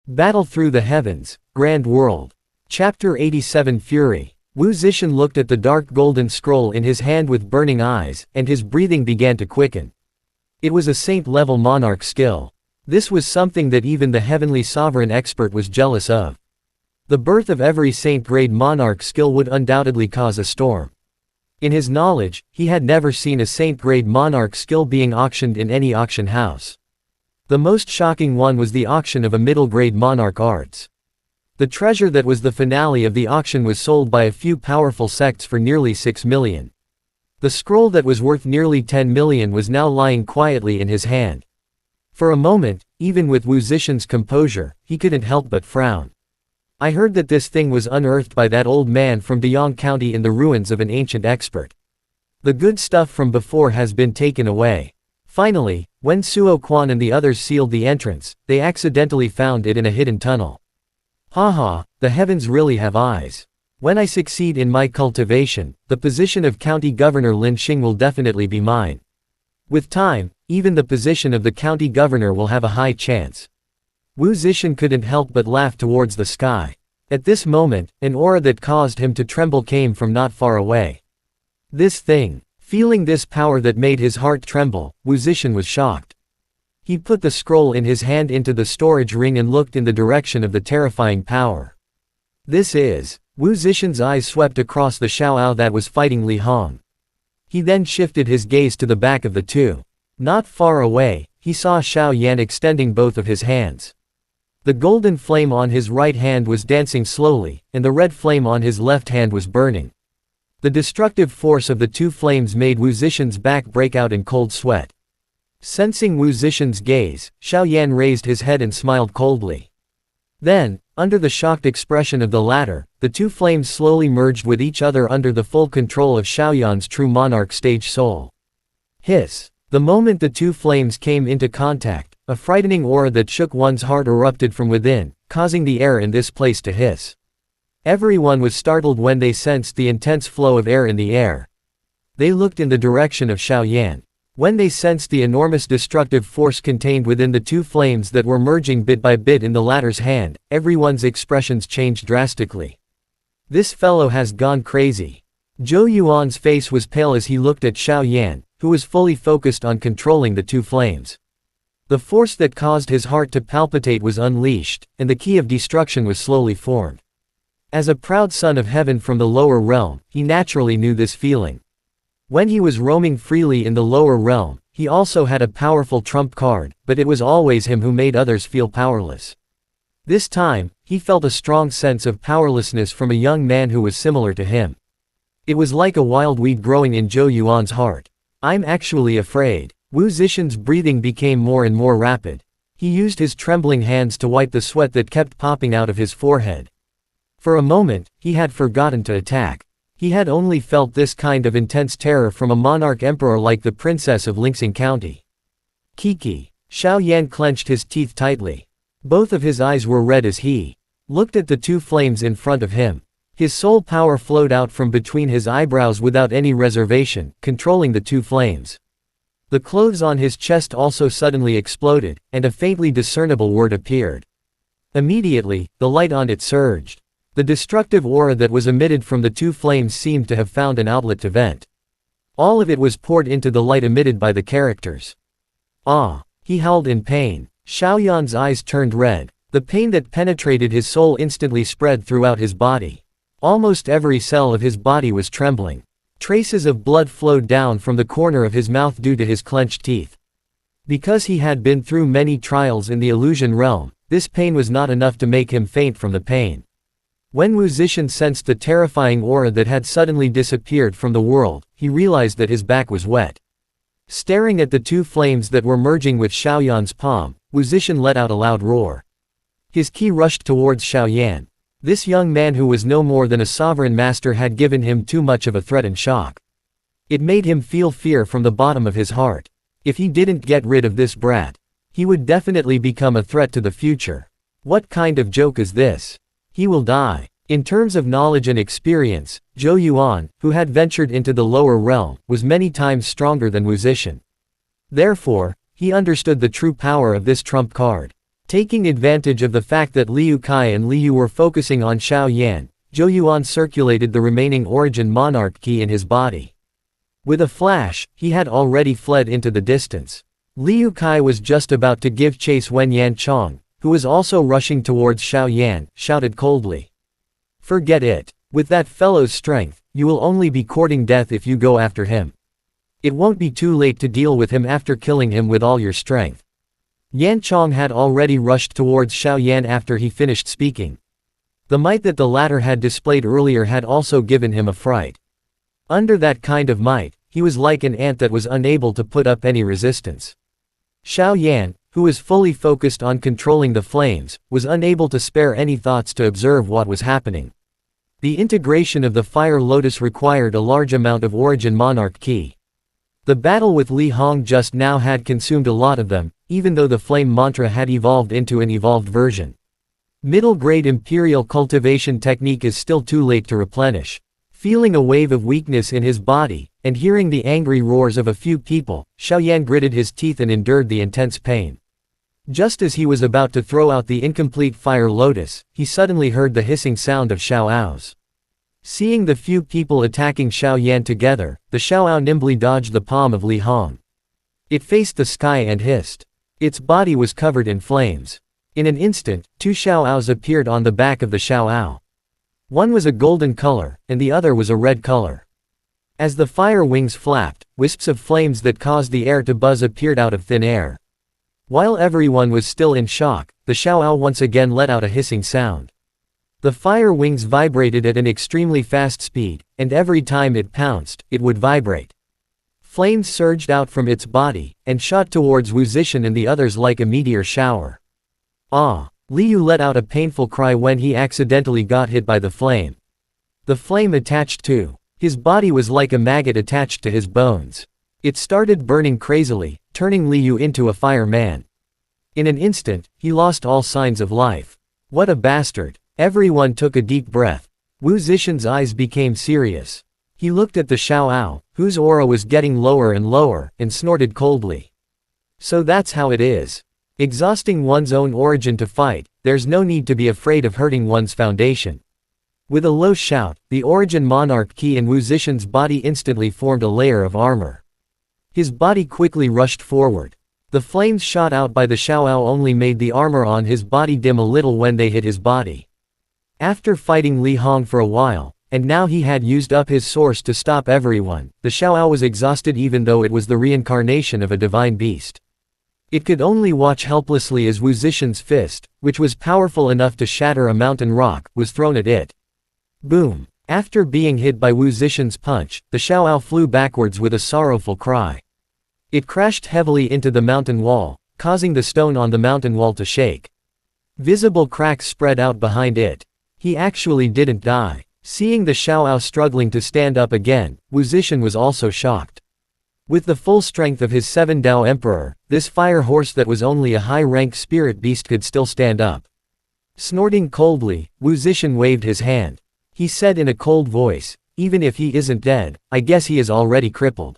Battle through the heavens, grand world. Chapter 87 Fury. Wu Zixin looked at the dark golden scroll in his hand with burning eyes, and his breathing began to quicken. It was a saint-level monarch skill. This was something that even the heavenly sovereign expert was jealous of. The birth of every saint-grade monarch skill would undoubtedly cause a storm. In his knowledge, he had never seen a saint-grade monarch skill being auctioned in any auction house. The most shocking one was the auction of a middle-grade monarch arts. The treasure that was the finale of the auction was sold by a few powerful sects for nearly 6 million. The scroll that was worth nearly 10 million was now lying quietly in his hand. For a moment, even with Wu Zixin's composure, he couldn't help but frown. I heard that this thing was unearthed by that old man from Deyong County in the ruins of an ancient expert. The good stuff from before has been taken away. Finally, when Suo Quan and the others sealed the entrance, they accidentally found it in a hidden tunnel. Haha, the heavens really have eyes. When I succeed in my cultivation, the position of county governor Lin Xing will definitely be mine. With time, even the position of the county governor will have a high chance. Wu Zixin couldn't help but laugh towards the sky. At this moment, an aura that caused him to tremble came from not far away. This thing. Feeling this power that made his heart tremble, Wu Zixin was shocked. He put the scroll in his hand into the storage ring and looked in the direction of the terrifying power. This is. Wu Zixin's eyes swept across the Xiaoao that was fighting Li Hong. He then shifted his gaze to the back of the two. Not far away, he saw Xiao Yan extending both of his hands. The golden flame on his right hand was dancing slowly, and the red flame on his left hand was burning. The destructive force of the two flames made Wu Zixin's back break out in cold sweat. Sensing Wu Zixin's gaze, Xiao Yan raised his head and smiled coldly. Then, under the shocked expression of the latter, the two flames slowly merged with each other under the full control of Xiao Yan's true monarch stage soul. Hiss. The moment the two flames came into contact, a frightening aura that shook one's heart erupted from within, causing the air in this place to hiss. Everyone was startled when they sensed the intense flow of air in the air. They looked in the direction of Xiao Yan. When they sensed the enormous destructive force contained within the two flames that were merging bit by bit in the latter's hand, everyone's expressions changed drastically. This fellow has gone crazy. Zhou Yuan's face was pale as he looked at Xiao Yan, who was fully focused on controlling the two flames. The force that caused his heart to palpitate was unleashed, and the key of destruction was slowly formed. As a proud son of heaven from the lower realm, he naturally knew this feeling. When he was roaming freely in the lower realm, he also had a powerful trump card, but it was always him who made others feel powerless. This time, he felt a strong sense of powerlessness from a young man who was similar to him. It was like a wild weed growing in Zhou Yuan's heart. I'm actually afraid. Wu Zixin's breathing became more and more rapid. He used his trembling hands to wipe the sweat that kept popping out of his forehead. For a moment, he had forgotten to attack. He had only felt this kind of intense terror from a monarch emperor like the princess of Linxing County. Kiki. Xiao Yan clenched his teeth tightly. Both of his eyes were red as he looked at the two flames in front of him. His soul power flowed out from between his eyebrows without any reservation, controlling the two flames. The clothes on his chest also suddenly exploded, and a faintly discernible word appeared. Immediately, the light on it surged. The destructive aura that was emitted from the two flames seemed to have found an outlet to vent. All of it was poured into the light emitted by the characters. Ah! He howled in pain. Xiao Yan's eyes turned red. The pain that penetrated his soul instantly spread throughout his body. Almost every cell of his body was trembling. Traces of blood flowed down from the corner of his mouth due to his clenched teeth. Because he had been through many trials in the illusion realm, this pain was not enough to make him faint from the pain. When Wu Zixin sensed the terrifying aura that had suddenly disappeared from the world, he realized that his back was wet. Staring at the two flames that were merging with Xiao Yan's palm, Wu Zixin let out a loud roar. His ki rushed towards Xiao Yan. This young man who was no more than a sovereign master had given him too much of a threat and shock. It made him feel fear from the bottom of his heart. If he didn't get rid of this brat, he would definitely become a threat to the future. What kind of joke is this? He will die. In terms of knowledge and experience, Zhou Yuan, who had ventured into the lower realm, was many times stronger than Wu Zixin. Therefore, he understood the true power of this trump card. Taking advantage of the fact that Liu Kai and Liu were focusing on Xiao Yan, Zhou Yuan circulated the remaining Origin Monarch Key in his body. With a flash, he had already fled into the distance. Liu Kai was just about to give chase when Yan Chong, who was also rushing towards Xiao Yan, shouted coldly. "Forget it. With that fellow's strength, you will only be courting death if you go after him. It won't be too late to deal with him after killing him with all your strength." Yan Chong had already rushed towards Xiao Yan after he finished speaking. The might that the latter had displayed earlier had also given him a fright. Under that kind of might, he was like an ant that was unable to put up any resistance. Xiao Yan, who was fully focused on controlling the flames, was unable to spare any thoughts to observe what was happening. The integration of the Fire Lotus required a large amount of Origin Monarch Ki. The battle with Li Hong just now had consumed a lot of them, even though the Flame Mantra had evolved into an evolved version. Middle-grade Imperial cultivation technique is still too late to replenish. Feeling a wave of weakness in his body, and hearing the angry roars of a few people, Xiao Yan gritted his teeth and endured the intense pain. Just as he was about to throw out the incomplete Fire Lotus, he suddenly heard the hissing sound of Xiao Ao's. Seeing the few people attacking Xiao Yan together, the Xiao Ao nimbly dodged the palm of Li Hong. It faced the sky and hissed. Its body was covered in flames. In an instant, two Xiao Aos appeared on the back of the Xiao Ao. One was a golden color, and the other was a red color. As the fire wings flapped, wisps of flames that caused the air to buzz appeared out of thin air. While everyone was still in shock, the Xiao Ao once again let out a hissing sound. The fire wings vibrated at an extremely fast speed, and every time it pounced, it would vibrate. Flames surged out from its body, and shot towards Wu Zixin and the others like a meteor shower. Ah! Liu let out a painful cry when he accidentally got hit by the flame. The flame attached to his body was like a maggot attached to his bones. It started burning crazily, turning Liu into a fireman. In an instant, he lost all signs of life. What a bastard! Everyone took a deep breath. Wu Zixin's eyes became serious. He looked at the Xiao Ao, whose aura was getting lower and lower, and snorted coldly. So that's how it is. Exhausting one's own origin to fight, there's no need to be afraid of hurting one's foundation. With a low shout, the Origin Monarch Ki in Wu Zixin's body instantly formed a layer of armor. His body quickly rushed forward. The flames shot out by the Xiao Ao only made the armor on his body dim a little when they hit his body. After fighting Li Hong for a while, and now he had used up his source to stop everyone, the Xiao Ao was exhausted even though it was the reincarnation of a divine beast. It could only watch helplessly as Wu Zixin's fist, which was powerful enough to shatter a mountain rock, was thrown at it. Boom! After being hit by Wu Zixin's punch, the Xiao Ao flew backwards with a sorrowful cry. It crashed heavily into the mountain wall, causing the stone on the mountain wall to shake. Visible cracks spread out behind it. He actually didn't die. Seeing the Xiao Ao struggling to stand up again, Wu Zixin was also shocked. With the full strength of his 7 Dao Emperor, this fire horse that was only a high-rank spirit beast could still stand up. Snorting coldly, Wu Zixin waved his hand. He said in a cold voice, "Even if he isn't dead, I guess he is already crippled.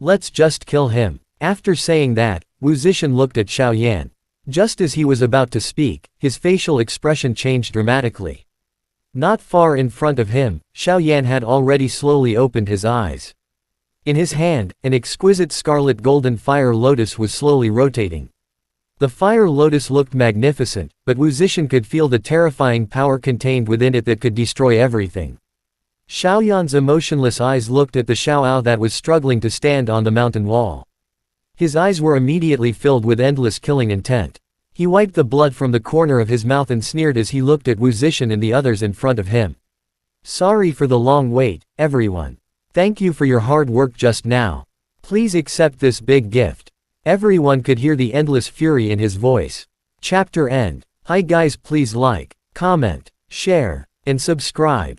Let's just kill him." After saying that, Wu Zixin looked at Xiao Yan. Just as he was about to speak, his facial expression changed dramatically. Not far in front of him, Xiao Yan had already slowly opened his eyes. In his hand, an exquisite scarlet golden fire lotus was slowly rotating. The fire lotus looked magnificent, but Wu Zixin could feel the terrifying power contained within it that could destroy everything. Xiao Yan's emotionless eyes looked at the Xiao Ao that was struggling to stand on the mountain wall. His eyes were immediately filled with endless killing intent. He wiped the blood from the corner of his mouth and sneered as he looked at Wu Zixin and the others in front of him. "Sorry for the long wait, everyone. Thank you for your hard work just now. Please accept this big gift." Everyone could hear the endless fury in his voice. Chapter end. Hi guys, please like, comment, share, and subscribe.